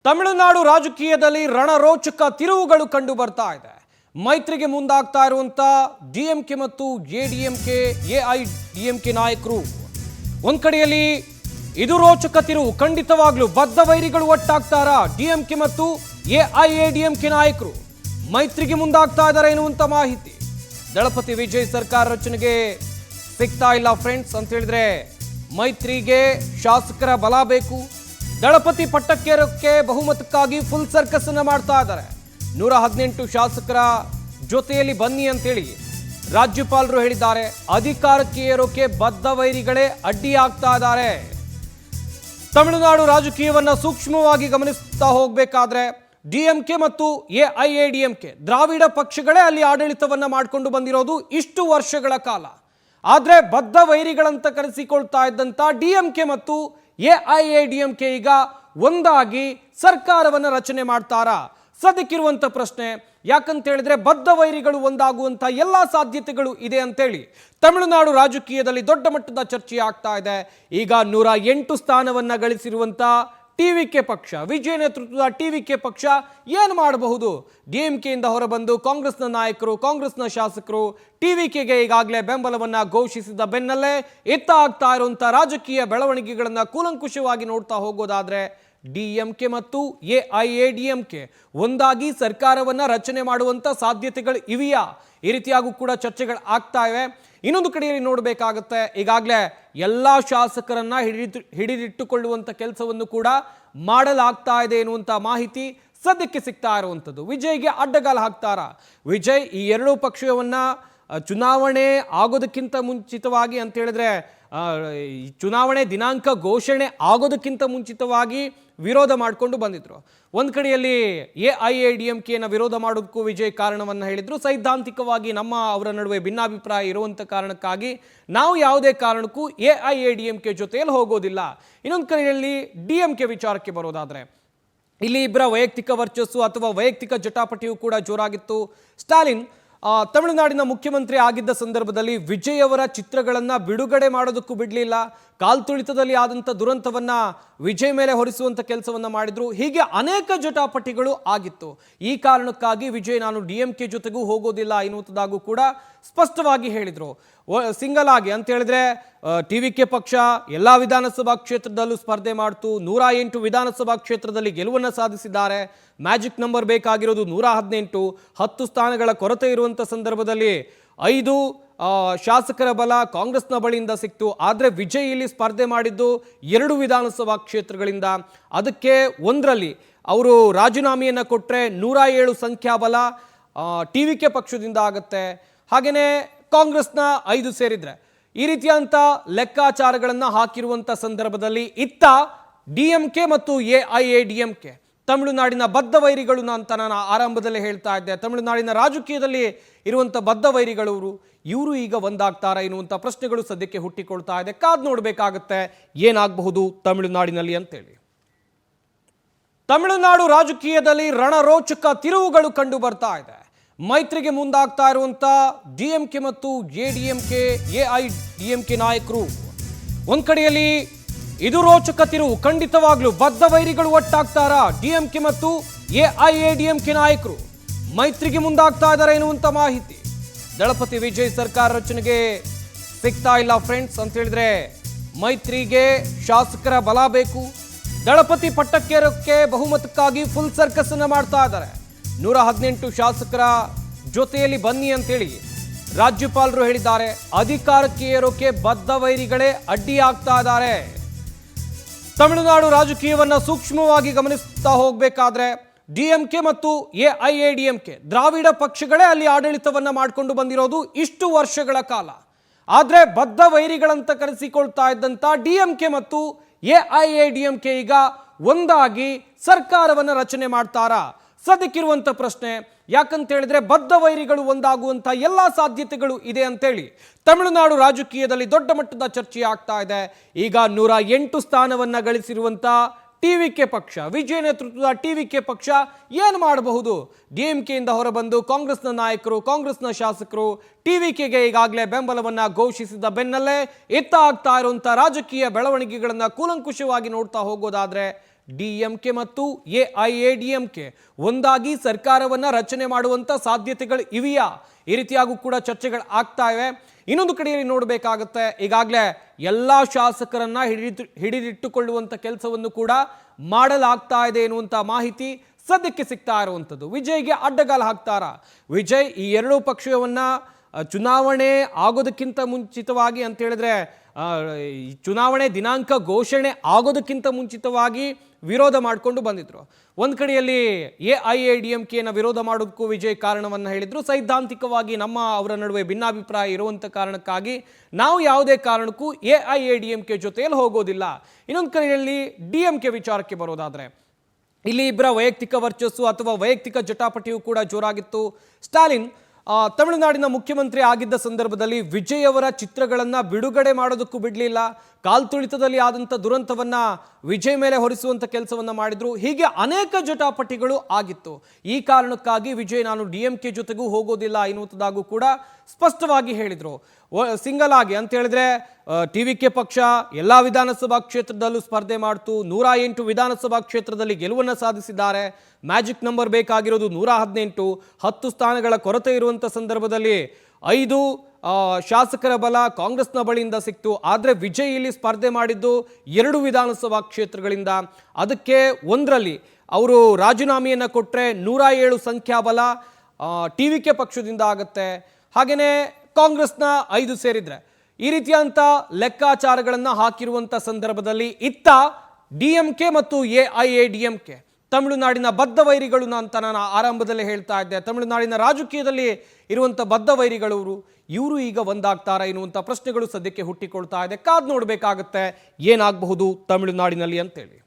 ತಮಿಳುನಾಡು ರಾಜಕೀಯದಲ್ಲಿ ರಣರೋಚಕ ತಿರುವುಗಳು ಕಂಡು ಬರ್ತಾ ಇದೆ. ಮೈತ್ರಿಗೆ ಮುಂದಾಗ್ತಾ ಇರುವಂತ ಡಿಎಂಕೆ ಮತ್ತು ಎಡಿಎಂಕೆ ಎಐಡಿಎಂಕೆ ನಾಯಕರು ಒಂದ್ ಕಡೆಯಲ್ಲಿ ಇದು ರೋಚಕ ತಿರುವು. ಖಂಡಿತವಾಗ್ಲೂ ಬದ್ಧ ವೈರಿಗಳು ಒಟ್ಟಾಗ್ತಾರಾ? ಡಿಎಂಕೆ ಮತ್ತು ಎಐಎಡಿಎಂಕೆ ನಾಯಕರು ಮೈತ್ರಿಗೆ ಮುಂದಾಗ್ತಾ ಇದ್ದಾರೆ ಎನ್ನುವಂತ ಮಾಹಿತಿ. ದಳಪತಿ ವಿಜಯ್ ಸರ್ಕಾರ ರಚನೆಗೆ ಸಿಗ್ತಾ ಇಲ್ಲ ಫ್ರೆಂಡ್ಸ್ ಅಂತ ಹೇಳಿದ್ರೆ ಮೈತ್ರಿಗೆ ಶಾಸಕರ ಬಲ ಬೇಕು. ದಳಪತಿ ಪಟ್ಟಕ್ಕೇರೋಕೆ ಬಹುಮತಕ್ಕಾಗಿ ಫುಲ್ ಸರ್ಕಸ್ ಅನ್ನ ಮಾಡ್ತಾ ಇದ್ದಾರೆ. 118 ಶಾಸಕರ ಜೊತೆಯಲ್ಲಿ ಬನ್ನಿ ಅಂತೇಳಿ ರಾಜ್ಯಪಾಲರು ಹೇಳಿದ್ದಾರೆ. ಅಧಿಕಾರಕ್ಕೆ ಏರೋಕೆ ಬದ್ಧ ವೈರಿಗಳೇ ಅಡ್ಡಿಯಾಗ್ತಾ ಇದ್ದಾರೆ. ತಮಿಳುನಾಡು ರಾಜಕೀಯವನ್ನ ಸೂಕ್ಷ್ಮವಾಗಿ ಗಮನಿಸ್ತಾ ಹೋಗಬೇಕಾದ್ರೆ ಡಿಎಂಕೆ ಮತ್ತು ಎಐಎಡಿಎಂಕೆ ದ್ರಾವಿಡ ಪಕ್ಷಗಳೇ ಅಲ್ಲಿ ಆಡಳಿತವನ್ನ ಮಾಡಿಕೊಂಡು ಬಂದಿರೋದು ಇಷ್ಟು ವರ್ಷಗಳ ಕಾಲ. ಆದ್ರೆ ಬದ್ಧ ವೈರಿಗಳಂತ ಕರೆಸಿಕೊಳ್ತಾ ಇದ್ದಂತ ಡಿಎಂಕೆ ಮತ್ತು ಎಐಎಡಿಎಂಕೆ ಈಗ ಒಂದಾಗಿ ಸರ್ಕಾರವನ್ನ ರಚನೆ ಮಾಡ್ತಾರಾ? ಸದ್ಯಕ್ಕಿರುವಂತ ಪ್ರಶ್ನೆ. ಯಾಕಂತ ಹೇಳಿದ್ರೆ ಬದ್ಧ ವೈರಿಗಳು ಒಂದಾಗುವಂತ ಎಲ್ಲಾ ಸಾಧ್ಯತೆಗಳು ಇದೆ ಅಂತೇಳಿ ತಮಿಳುನಾಡು ರಾಜಕೀಯದಲ್ಲಿ ದೊಡ್ಡ ಮಟ್ಟದ ಚರ್ಚೆ ಆಗ್ತಾ ಇದೆ. ಈಗ 108 ಸ್ಥಾನವನ್ನ ಗಳಿಸಿರುವಂತ ಟಿವಿಕೆ ಪಕ್ಷ, ವಿಜಯ್ ನೇತೃತ್ವದ ಟಿವಿಕೆ ಪಕ್ಷ ಏನು ಮಾಡಬಹುದು? ಡಿಎಂಕೆಯಿಂದ ಹೊರಬಂದು ಕಾಂಗ್ರೆಸ್ನ ನಾಯಕರು, ಕಾಂಗ್ರೆಸ್ನ ಶಾಸಕರು ಟಿವಿಕೆಗೆ ಈಗಾಗಲೇ ಬೆಂಬಲವನ್ನ ಘೋಷಿಸಿದ ಬೆನ್ನಲ್ಲೇ ಎತ್ತ ಆಗ್ತಾ ಇರುವಂತ ರಾಜಕೀಯ ಬೆಳವಣಿಗೆಗಳನ್ನ ಕೂಲಂಕುಷವಾಗಿ ನೋಡ್ತಾ ಹೋಗೋದಾದ್ರೆ ಡಿಎಂಕೆ ಮತ್ತು ಎಐಎಡಿಎಂಕೆ ಒಂದಾಗಿ ಸರ್ಕಾರವನ್ನ ರಚನೆ ಮಾಡುವಂತ ಸಾಧ್ಯತೆಗಳು ಇವೆಯಾ? ಈ ರೀತಿಯಾಗೂ ಕೂಡ ಚರ್ಚೆಗಳು ಆಗ್ತಾ ಇವೆ. ಇನ್ನೊಂದು ಕಡೆಯಲ್ಲಿ ನೋಡಬೇಕಾಗುತ್ತೆ, ಈಗಾಗಲೇ ಎಲ್ಲಾ ಶಾಸಕರನ್ನ ಹಿಡಿದಿಟ್ಟುಕೊಳ್ಳುವಂತ ಕೆಲಸವನ್ನು ಕೂಡ ಮಾಡಲಾಗ್ತಾ ಇದೆ ಎನ್ನುವಂತ ಮಾಹಿತಿ ಸದ್ಯಕ್ಕೆ ಸಿಗ್ತಾ ಇರುವಂಥದ್ದು. ವಿಜಯ್ಗೆ ಅಡ್ಡಗಾಲ ಹಾಕ್ತಾರಾ? ವಿಜಯ್ ಈ ಎರಡೂ ಪಕ್ಷವನ್ನ ಚುನಾವಣೆ ಆಗೋದಕ್ಕಿಂತ ಮುಂಚಿತವಾಗಿ ಅಂತ ಹೇಳಿದ್ರೆ ಚುನಾವಣೆ ದಿನಾಂಕ ಘೋಷಣೆ ಆಗೋದಕ್ಕಿಂತ ಮುಂಚಿತವಾಗಿ ವಿರೋಧ ಮಾಡಿಕೊಂಡು ಬಂದಿದ್ರು. ಒಂದು ಕಡೆಯಲ್ಲಿ ಎಐಎಡಿಎಂಕೆಯನ್ನು ವಿರೋಧ ಮಾಡೋದಕ್ಕೂ ವಿಜಯ್ ಕಾರಣವನ್ನು ಹೇಳಿದ್ರು. ಸೈದ್ಧಾಂತಿಕವಾಗಿ ಅವರ ನಡುವೆ ಭಿನ್ನಾಭಿಪ್ರಾಯ ಇರುವಂಥ ಕಾರಣಕ್ಕಾಗಿ ನಾವು ಯಾವುದೇ ಕಾರಣಕ್ಕೂ ಎಐಎಡಿಎಂಕೆ ಜೊತೆಯಲ್ಲಿ ಹೋಗೋದಿಲ್ಲ. ಇನ್ನೊಂದು ಕಡೆಯಲ್ಲಿ ಡಿಎಂಕೆ ವಿಚಾರಕ್ಕೆ ಬರೋದಾದ್ರೆ ಇಲ್ಲಿ ಇಬ್ಬರ ವೈಯಕ್ತಿಕ ವರ್ಚಸ್ಸು ಅಥವಾ ವೈಯಕ್ತಿಕ ಜಟಾಪಟಿಯೂ ಕೂಡ ಜೋರಾಗಿತ್ತು. ಸ್ಟಾಲಿನ್ ತಮಿಳುನಾಡಿನ ಮುಖ್ಯಮಂತ್ರಿ ಆಗಿದ್ದ ಸಂದರ್ಭದಲ್ಲಿ ವಿಜಯ್ ಅವರ ಚಿತ್ರಗಳನ್ನು ಬಿಡುಗಡೆ ಮಾಡೋದಕ್ಕೂ ಬಿಡಲಿಲ್ಲ. ಕಾಲ್ತುಳಿತದಲ್ಲಿ ಆದಂಥ ದುರಂತವನ್ನ ವಿಜಯ್ ಮೇಲೆ ಹೊರಿಸುವಂಥ ಕೆಲಸವನ್ನ ಮಾಡಿದ್ರು. ಹೀಗೆ ಅನೇಕ ಜಟಾಪಟಿಗಳು ಆಗಿತ್ತು. ಈ ಕಾರಣಕ್ಕಾಗಿ ವಿಜಯ್ ನಾನು ಡಿಎಂಕೆ ಜೊತೆಗೂ ಹೋಗೋದಿಲ್ಲ ಎನ್ನುವಂಥದ್ದಾಗೂ ಕೂಡ ಸ್ಪಷ್ಟವಾಗಿ ಹೇಳಿದ್ರು. ಸಿಂಗಲ್ ಆಗಿ ಅಂತ ಹೇಳಿದ್ರೆ ಟಿವಿಕೆ ಪಕ್ಷ ಎಲ್ಲಾ ವಿಧಾನಸಭಾ ಕ್ಷೇತ್ರದಲ್ಲೂ ಸ್ಪರ್ಧೆ ಮಾಡ್ತು. 108 ವಿಧಾನಸಭಾ ಕ್ಷೇತ್ರದಲ್ಲಿ ಗೆಲುವನ್ನು ಸಾಧಿಸಿದ್ದಾರೆ. ಮ್ಯಾಜಿಕ್ ನಂಬರ್ ಬೇಕಾಗಿರೋದು 118. 10 ಸ್ಥಾನಗಳ ಕೊರತೆ ಇರುವಂಥ ಸಂದರ್ಭದಲ್ಲಿ 5 ಶಾಸಕರ ಬಲ ಕಾಂಗ್ರೆಸ್ನ ಬಳಿಯಿಂದ ಸಿಕ್ತು. ಆದರೆ ವಿಜಯ್ ಇಲ್ಲಿ ಸ್ಪರ್ಧೆ ಮಾಡಿದ್ದು 2 ವಿಧಾನಸಭಾ ಕ್ಷೇತ್ರಗಳಿಂದ. ಅದಕ್ಕೆ ಒಂದರಲ್ಲಿ ಅವರು ರಾಜೀನಾಮೆಯನ್ನು ಕೊಟ್ಟರೆ 107 ಸಂಖ್ಯಾಬಲ ಟಿವಿಕೆ ಪಕ್ಷದಿಂದ ಆಗುತ್ತೆ. ಹಾಗೆಯೇ ಕಾಂಗ್ರೆಸ್ನ 5 ಸೇರಿದ್ರೆ ಈ ರೀತಿಯಂತ ಲೆಕ್ಕಾಚಾರಗಳನ್ನು ಹಾಕಿರುವಂಥ ಸಂದರ್ಭದಲ್ಲಿ ಇತ್ತ ಡಿಎಂಕೆ ಮತ್ತು ಎಐಎಡಿಎಂಕೆ ತಮಿಳುನಾಡಿನ ಬದ್ಧ ವೈರಿಗಳು ಅಂತ ನಾನು ಆರಂಭದಲ್ಲೇ ಹೇಳ್ತಾ ಇದ್ದೆ. ತಮಿಳುನಾಡಿನ ರಾಜಕೀಯದಲ್ಲಿ ಇರುವಂಥ ಬದ್ಧ ವೈರಿಗಳು ಇವರು ಈಗ ಒಂದಾಗ್ತಾರಾ ಎನ್ನುವಂಥ ಪ್ರಶ್ನೆಗಳು ಸದ್ಯಕ್ಕೆ ಹುಟ್ಟಿಕೊಳ್ತಾ ಇದೆ. ಕಾದ್ ನೋಡಬೇಕಾಗತ್ತೆ ಏನಾಗಬಹುದು ತಮಿಳುನಾಡಿನಲ್ಲಿ ಅಂತೇಳಿ. ತಮಿಳುನಾಡು ರಾಜಕೀಯದಲ್ಲಿ ರಣರೋಚಕ ತಿರುವುಗಳು ಕಂಡು ಬರ್ತಾ ಇದೆ. ಮೈತ್ರಿಗೆ ಮುಂದಾಗ್ತಾ ಇರುವಂತ ಡಿಎಂಕೆ ಮತ್ತು ಎಡಿಎಂಕೆ ಎಐಡಿಎಂಕೆ ನಾಯಕರು ಒಂದ್ ಕಡೆಯಲ್ಲಿ ಇದು ರೋಚಕ ತಿರುವು. ಖಂಡಿತವಾಗ್ಲೂ ಬದ್ಧ ವೈರಿಗಳು ಒಟ್ಟಾಗ್ತಾರಾ? ಡಿಎಂಕೆ ಮತ್ತು ಎಐಎಡಿಎಂಕೆ ನಾಯಕರು ಮೈತ್ರಿಗೆ ಮುಂದಾಗ್ತಾ ಇದ್ದಾರೆ ಎನ್ನುವಂತ ಮಾಹಿತಿ. ದಳಪತಿ ವಿಜಯ್ ಸರ್ಕಾರ ರಚನೆಗೆ ಸಿಗ್ತಾ ಇಲ್ಲ ಫ್ರೆಂಡ್ಸ್ ಅಂತ ಹೇಳಿದ್ರೆ ಮೈತ್ರಿಗೆ ಶಾಸಕರ ಬಲ ಬೇಕು. ದಳಪತಿ ಪಟ್ಟಕ್ಕೇರೋಕೆ ಬಹುಮತಕ್ಕಾಗಿ ಫುಲ್ ಸರ್ಕಸ್ ಅನ್ನ ಮಾಡ್ತಾ ಇದ್ದಾರೆ. 118 ಶಾಸಕರ ಜೊತೆಯಲ್ಲಿ ಬನ್ನಿ ಅಂತೇಳಿ ರಾಜ್ಯಪಾಲರು ಹೇಳಿದ್ದಾರೆ. ಅಧಿಕಾರಕ್ಕೆ ಏರೋಕೆ ಬದ್ಧ ವೈರಿಗಳೇ ಅಡ್ಡಿಯಾಗ್ತಾ ಇದ್ದಾರೆ. ತಮಿಳುನಾಡು ರಾಜಕೀಯವನ್ನ ಸೂಕ್ಷ್ಮವಾಗಿ ಗಮನಿಸ್ತಾ ಹೋಗಬೇಕಾದ್ರೆ ಡಿಎಂಕೆ ಮತ್ತು ಎಐಎಡಿಎಂಕೆ ದ್ರಾವಿಡ ಪಕ್ಷಗಳೇ ಅಲ್ಲಿ ಆಡಳಿತವನ್ನ ಮಾಡಿಕೊಂಡು ಬಂದಿರೋದು ಇಷ್ಟು ವರ್ಷಗಳ ಕಾಲ. ಆದ್ರೆ ಬದ್ಧ ವೈರಿಗಳಂತ ಕರೆಸಿಕೊಳ್ತಾ ಇದ್ದಂತ ಡಿಎಂಕೆ ಮತ್ತು ಎಐಎಡಿಎಂಕೆ ಈಗ ಒಂದಾಗಿ ಸರ್ಕಾರವನ್ನ ರಚನೆ ಮಾಡ್ತಾರಾ? ಸದ್ಯಕ್ಕಿರುವಂತ ಪ್ರಶ್ನೆ. ಯಾಕಂತ ಹೇಳಿದ್ರೆ ಬದ್ಧ ವೈರಿಗಳು ಒಂದಾಗುವಂತ ಎಲ್ಲಾ ಸಾಧ್ಯತೆಗಳು ಇದೆ ಅಂತೇಳಿ ತಮಿಳುನಾಡು ರಾಜಕೀಯದಲ್ಲಿ ದೊಡ್ಡ ಮಟ್ಟದ ಚರ್ಚೆ ಆಗ್ತಾ ಇದೆ. ಈಗ 108 ಸ್ಥಾನವನ್ನ ಗಳಿಸಿರುವಂತ ಟಿವಿಕೆ ಪಕ್ಷ, ವಿಜಯ್ ನೇತೃತ್ವದ ಟಿವಿಕೆ ಪಕ್ಷ ಏನು ಮಾಡಬಹುದು? ಡಿಎಂಕೆಯಿಂದ ಹೊರಬಂದು ಕಾಂಗ್ರೆಸ್ನ ನಾಯಕರು, ಕಾಂಗ್ರೆಸ್ನ ಶಾಸಕರು ಟಿವಿಕೆಗೆ ಈಗಾಗಲೇ ಬೆಂಬಲವನ್ನ ಘೋಷಿಸಿದ ಬೆನ್ನಲ್ಲೇ ಎತ್ತ ಆಗ್ತಾ ಇರುವಂತ ರಾಜಕೀಯ ಬೆಳವಣಿಗೆಗಳನ್ನ ಕೂಲಂಕುಷವಾಗಿ ನೋಡ್ತಾ ಹೋಗೋದಾದ್ರೆ DMK ಮತ್ತು AIADMK ಒಂದಾಗಿ ಸರ್ಕಾರವನ್ನ ರಚನೆ ಮಾಡುವಂತ ಸಾಧ್ಯತೆಗಳು ಇವೆಯಾ? ಈ ರೀತಿಯಾಗೂ ಕೂಡ ಚರ್ಚೆಗಳು ಆಗ್ತಾ ಇವೆ. ಇನ್ನೊಂದು ಕಡೆಯಲ್ಲಿ ನೋಡಬೇಕಾಗುತ್ತೆ, ಈಗಾಗಲೇ ಎಲ್ಲ ಶಾಸಕರನ್ನ ಹಿಡಿದಿಟ್ಟುಕೊಳ್ಳುವಂತ ಕೆಲಸವನ್ನು ಕೂಡ ಮಾಡಲಾಗ್ತಾ ಇದೆ ಎನ್ನುವಂತ ಮಾಹಿತಿ ಸದ್ಯಕ್ಕೆ ಸಿಗ್ತಾ ಇರುವಂಥದ್ದು. ವಿಜಯ್ಗೆ ಅಡ್ಡಗಾಲು ಹಾಕ್ತಾರ? ವಿಜಯ್ ಈ ಎರಡೂ ಪಕ್ಷವನ್ನ ಚುನಾವಣೆ ಆಗೋದಕ್ಕಿಂತ ಮುಂಚಿತವಾಗಿ ಅಂತ ಹೇಳಿದ್ರೆ ಚುನಾವಣೆ ದಿನಾಂಕ ಘೋಷಣೆ ಆಗೋದಕ್ಕಿಂತ ಮುಂಚಿತವಾಗಿ ವಿರೋಧ ಮಾಡಿಕೊಂಡು ಬಂದಿದ್ರು. ಒಂದು ಕಡೆಯಲ್ಲಿ AIADMKನ ವಿರೋಧ ಮಾಡೋದಕ್ಕೂ ವಿಜಯ್ ಕಾರಣವನ್ನು ಹೇಳಿದ್ರು. ಸೈದ್ಧಾಂತಿಕವಾಗಿ ಅವರ ನಡುವೆ ಭಿನ್ನಾಭಿಪ್ರಾಯ ಇರುವಂಥ ಕಾರಣಕ್ಕಾಗಿ ನಾವು ಯಾವುದೇ ಕಾರಣಕ್ಕೂ AIADMK ಜೊತೆಯಲ್ಲಿ ಹೋಗೋದಿಲ್ಲ. ಇನ್ನೊಂದು ಕಡೆಯಲ್ಲಿ DMK ವಿಚಾರಕ್ಕೆ ಬರೋದಾದ್ರೆ ಇಲ್ಲಿ ಇಬ್ಬರ ವೈಯಕ್ತಿಕ ವರ್ಚಸ್ಸು ಅಥವಾ ವೈಯಕ್ತಿಕ ಜಟಾಪಟಿಯೂ ಕೂಡ ಜೋರಾಗಿತ್ತು. ಸ್ಟಾಲಿನ್ ತಮಿಳುನಾಡಿನ ಮುಖ್ಯಮಂತ್ರಿ ಆಗಿದ್ದ ಸಂದರ್ಭದಲ್ಲಿ ವಿಜಯ್ ಅವರ ಚಿತ್ರಗಳನ್ನ ಬಿಡುಗಡೆ ಮಾಡೋದಕ್ಕೂ ಬಿಡಲಿಲ್ಲ. ಕಾಲ್ತುಳಿತದಲ್ಲಿ ಆದಂಥ ದುರಂತವನ್ನ ವಿಜಯ್ ಮೇಲೆ ಹೊರಿಸುವಂಥ ಕೆಲಸವನ್ನ ಮಾಡಿದ್ರು. ಹೀಗೆ ಅನೇಕ ಜಟಾಪಟಿಗಳು ಆಗಿತ್ತು. ಈ ಕಾರಣಕ್ಕಾಗಿ ವಿಜಯ್ ನಾನು DMK ಜೊತೆಗೂ ಹೋಗೋದಿಲ್ಲ ಎನ್ನುವಂಥದ್ದಾಗೂ ಕೂಡ ಸ್ಪಷ್ಟವಾಗಿ ಹೇಳಿದ್ರು. ಸಿಂಗಲ್ ಆಗಿ ಅಂತ ಹೇಳಿದ್ರೆ TVK ಪಕ್ಷ ಎಲ್ಲ ವಿಧಾನಸಭಾ ಕ್ಷೇತ್ರದಲ್ಲೂ ಸ್ಪರ್ಧೆ ಮಾಡ್ತು. 108 ವಿಧಾನಸಭಾ ಕ್ಷೇತ್ರದಲ್ಲಿ ಗೆಲುವನ್ನು ಸಾಧಿಸಿದ್ದಾರೆ. ಮ್ಯಾಜಿಕ್ ನಂಬರ್ ಬೇಕಾಗಿರೋದು 118. 10 ಸ್ಥಾನಗಳ ಕೊರತೆ ಇರುವಂಥ ಸಂದರ್ಭದಲ್ಲಿ 5 ಶಾಸಕರ ಬಲ ಕಾಂಗ್ರೆಸ್ನ ಬಳಿಯಿಂದ ಸಿಕ್ತು. ಆದರೆ ವಿಜಯ್ ಇಲ್ಲಿ ಸ್ಪರ್ಧೆ ಮಾಡಿದ್ದು 2 ವಿಧಾನಸಭಾ ಕ್ಷೇತ್ರಗಳಿಂದ. ಅದಕ್ಕೆ ಒಂದರಲ್ಲಿ ಅವರು ರಾಜೀನಾಮೆಯನ್ನು ಕೊಟ್ಟರೆ 107 ಸಂಖ್ಯಾಬಲ TVK ಪಕ್ಷದಿಂದ ಆಗುತ್ತೆ. ಹಾಗೆಯೇ ಕಾಂಗ್ರೆಸ್ನ 5 ಸೇರಿದ್ರೆ ಈ ರೀತಿಯಂತ ಲೆಕ್ಕಾಚಾರಗಳನ್ನು ಹಾಕಿರುವಂಥ ಸಂದರ್ಭದಲ್ಲಿ ಇತ್ತ DMK ಮತ್ತು AIADMK ತಮಿಳುನಾಡಿನ ಬದ್ಧ ವೈರಿಗಳು ಅಂತ ನಾನು ಆರಂಭದಲ್ಲೇ ಹೇಳ್ತಾ ಇದ್ದೆ. ತಮಿಳುನಾಡಿನ ರಾಜಕೀಯದಲ್ಲಿ ಇರುವಂಥ ಬದ್ಧ ವೈರಿಗಳು ಇವರು ಈಗ ಒಂದಾಗ್ತಾರಾ ಎನ್ನುವಂಥ ಪ್ರಶ್ನೆಗಳು ಸದ್ಯಕ್ಕೆ ಹುಟ್ಟಿಕೊಳ್ತಾ ಇದೆ. ಕಾದು ನೋಡಬೇಕಾಗತ್ತೆ ಏನಾಗಬಹುದು ತಮಿಳುನಾಡಿನಲ್ಲಿ ಅಂತೇಳಿ.